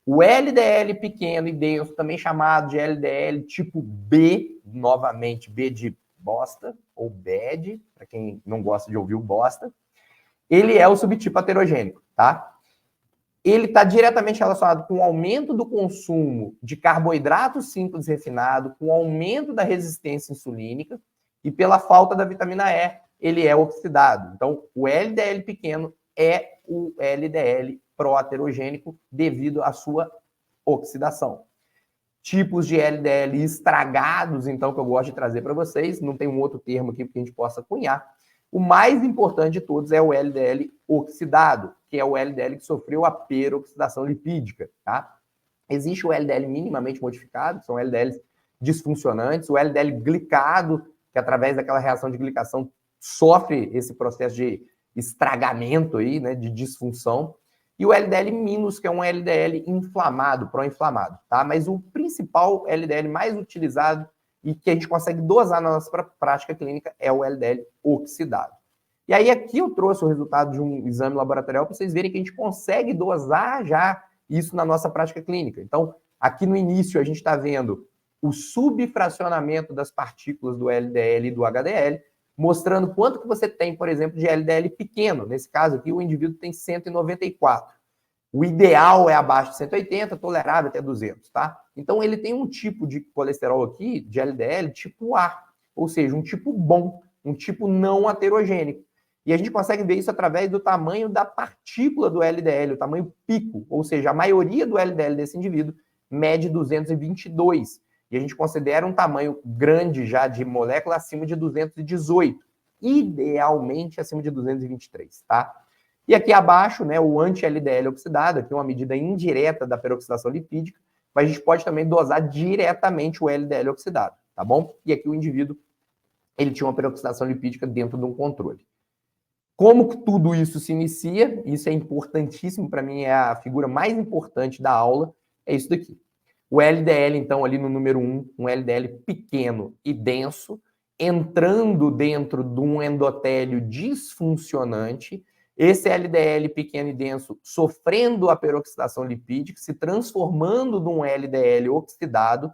o LDL pequeno e denso, também chamado de LDL tipo B, novamente, B de bosta, ou bad, para quem não gosta de ouvir o bosta, ele é o subtipo aterogênico, tá? Ele está diretamente relacionado com o aumento do consumo de carboidrato simples refinado, com o aumento da resistência insulínica e pela falta da vitamina E, ele é oxidado. Então, o LDL pequeno é o LDL proaterogênico devido à sua oxidação. Tipos de LDL estragados, então, que eu gosto de trazer para vocês, não tem um outro termo aqui que a gente possa cunhar. O mais importante de todos é o LDL oxidado, que é o LDL que sofreu a peroxidação lipídica, tá? Existe o LDL minimamente modificado, que são LDLs disfuncionantes, o LDL glicado, que através daquela reação de glicação sofre esse processo de estragamento aí, né, de disfunção, e o LDL minus, que é um LDL inflamado, pró-inflamado, tá? Mas o principal LDL mais utilizado e que a gente consegue dosar na nossa prática clínica é o LDL oxidado. E aí aqui eu trouxe o resultado de um exame laboratorial para vocês verem que a gente consegue dosar já isso na nossa prática clínica. Então, aqui no início a gente está vendo o subfracionamento das partículas do LDL e do HDL, mostrando quanto que você tem, por exemplo, de LDL pequeno. Nesse caso aqui, o indivíduo tem 194. O ideal é abaixo de 180, tolerável até 200, tá? Então, ele tem um tipo de colesterol aqui, de LDL, tipo A, ou seja, um tipo bom, um tipo não aterogênico. E a gente consegue ver isso através do tamanho da partícula do LDL, o tamanho pico, ou seja, a maioria do LDL desse indivíduo mede 222. E a gente considera um tamanho grande já de molécula acima de 218, idealmente acima de 223, tá? E aqui abaixo, né, o anti-LDL oxidado, aqui é uma medida indireta da peroxidação lipídica, mas a gente pode também dosar diretamente o LDL oxidado, tá bom? E aqui o indivíduo, ele tinha uma peroxidação lipídica dentro de um controle. Como que tudo isso se inicia? Isso é importantíssimo, para mim é a figura mais importante da aula, é isso daqui. O LDL, então, ali no número 1, um LDL pequeno e denso, entrando dentro de um endotélio disfuncionante, esse LDL pequeno e denso sofrendo a peroxidação lipídica, se transformando num LDL oxidado.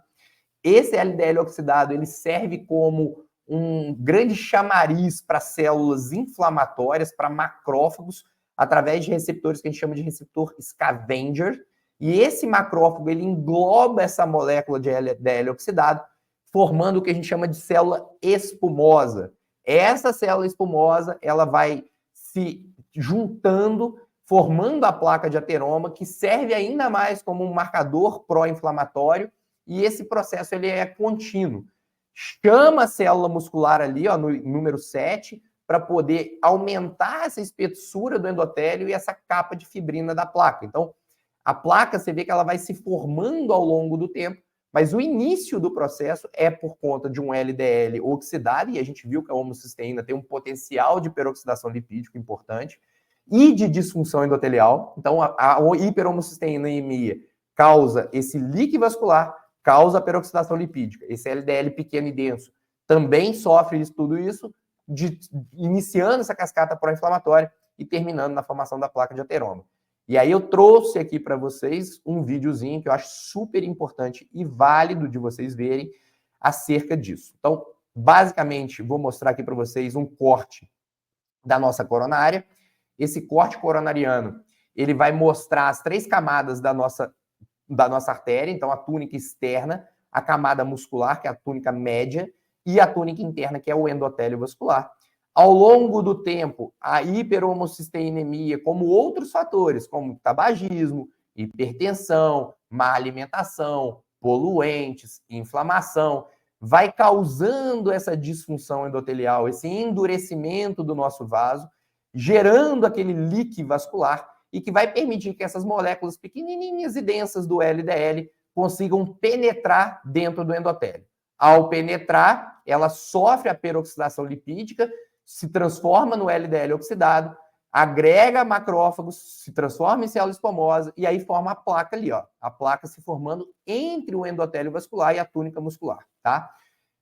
Esse LDL oxidado, ele serve como um grande chamariz para células inflamatórias, para macrófagos, através de receptores que a gente chama de receptor scavenger. E esse macrófago, ele engloba essa molécula de LDL oxidado, formando o que a gente chama de célula espumosa. Essa célula espumosa, ela vai se juntando, formando a placa de ateroma, que serve ainda mais como um marcador pró-inflamatório, e esse processo ele é contínuo. Chama a célula muscular ali, ó, no número 7, para poder aumentar essa espessura do endotélio e essa capa de fibrina da placa. Então, a placa, você vê que ela vai se formando ao longo do tempo, mas o início do processo é por conta de um LDL oxidado, e a gente viu que a homocisteína tem um potencial de peroxidação lipídica importante, e de disfunção endotelial. Então, a hiperhomocisteínemia causa esse leak vascular, causa a peroxidação lipídica. Esse LDL pequeno e denso também sofre tudo isso, iniciando essa cascata pró-inflamatória e terminando na formação da placa de ateroma. E aí eu trouxe aqui para vocês um videozinho que eu acho super importante e válido de vocês verem acerca disso. Então, basicamente, vou mostrar aqui para vocês um corte da nossa coronária. Esse corte coronariano, ele vai mostrar as 3 camadas da nossa artéria, então a túnica externa, a camada muscular, que é a túnica média, e a túnica interna, que é o endotélio vascular. Ao longo do tempo, a hiperhomocisteinemia, como outros fatores, como tabagismo, hipertensão, má alimentação, poluentes, inflamação, vai causando essa disfunção endotelial, esse endurecimento do nosso vaso, gerando aquele leak vascular e que vai permitir que essas moléculas pequenininhas e densas do LDL consigam penetrar dentro do endotélio. Ao penetrar, ela sofre a peroxidação lipídica, se transforma no LDL oxidado, agrega macrófagos, se transforma em célula espumosa e aí forma a placa ali, ó. A placa se formando entre o endotélio vascular e a túnica muscular, tá?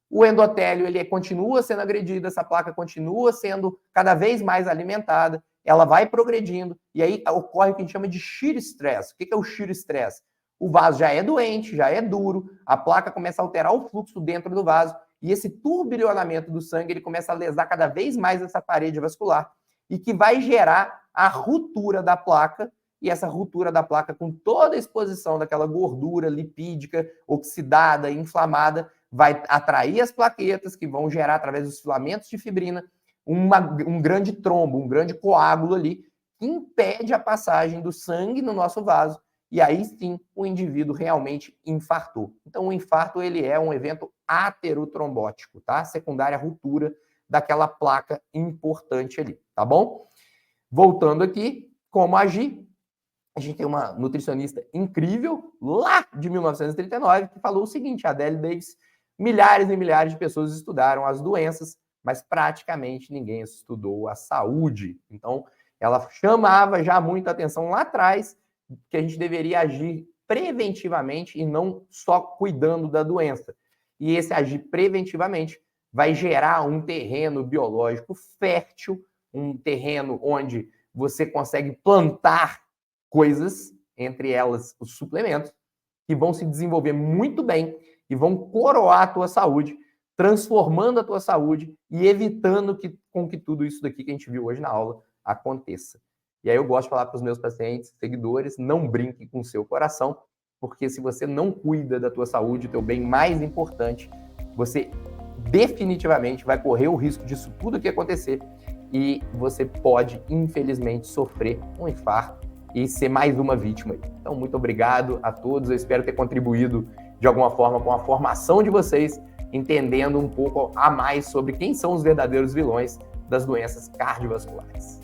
O endotélio, ele continua sendo agredido, essa placa continua sendo cada vez mais alimentada, ela vai progredindo, e aí ocorre o que a gente chama de shear stress. O que é o shear stress? O vaso já é doente, já é duro, a placa começa a alterar o fluxo dentro do vaso, e esse turbilhonamento do sangue, ele começa a lesar cada vez mais essa parede vascular, e que vai gerar a ruptura da placa, e essa ruptura da placa com toda a exposição daquela gordura lipídica, oxidada, inflamada, vai atrair as plaquetas, que vão gerar, através dos filamentos de fibrina, um grande trombo, um grande coágulo ali, que impede a passagem do sangue no nosso vaso, e aí sim o indivíduo realmente infartou. Então o infarto, ele é um evento aterotrombótico, tá? Secundária à ruptura daquela placa importante ali, tá bom? Voltando aqui, como agir? A gente tem uma nutricionista incrível, lá de 1939, que falou o seguinte, a Adele Davis: milhares e milhares de pessoas estudaram as doenças, mas praticamente ninguém estudou a saúde. Então, ela chamava já muita atenção lá atrás que a gente deveria agir preventivamente e não só cuidando da doença. E esse agir preventivamente vai gerar um terreno biológico fértil, um terreno onde você consegue plantar coisas, entre elas os suplementos, que vão se desenvolver muito bem e vão coroar a tua saúde, transformando a tua saúde e evitando com que tudo isso daqui que a gente viu hoje na aula aconteça. E aí eu gosto de falar para os meus pacientes, seguidores, não brinque com o seu coração, porque se você não cuida da tua saúde, o teu bem mais importante, você definitivamente vai correr o risco disso tudo que acontecer e você pode, infelizmente, sofrer um infarto e ser mais uma vítima. Então, muito obrigado a todos. Eu espero ter contribuído de alguma forma com a formação de vocês, entendendo um pouco a mais sobre quem são os verdadeiros vilões das doenças cardiovasculares.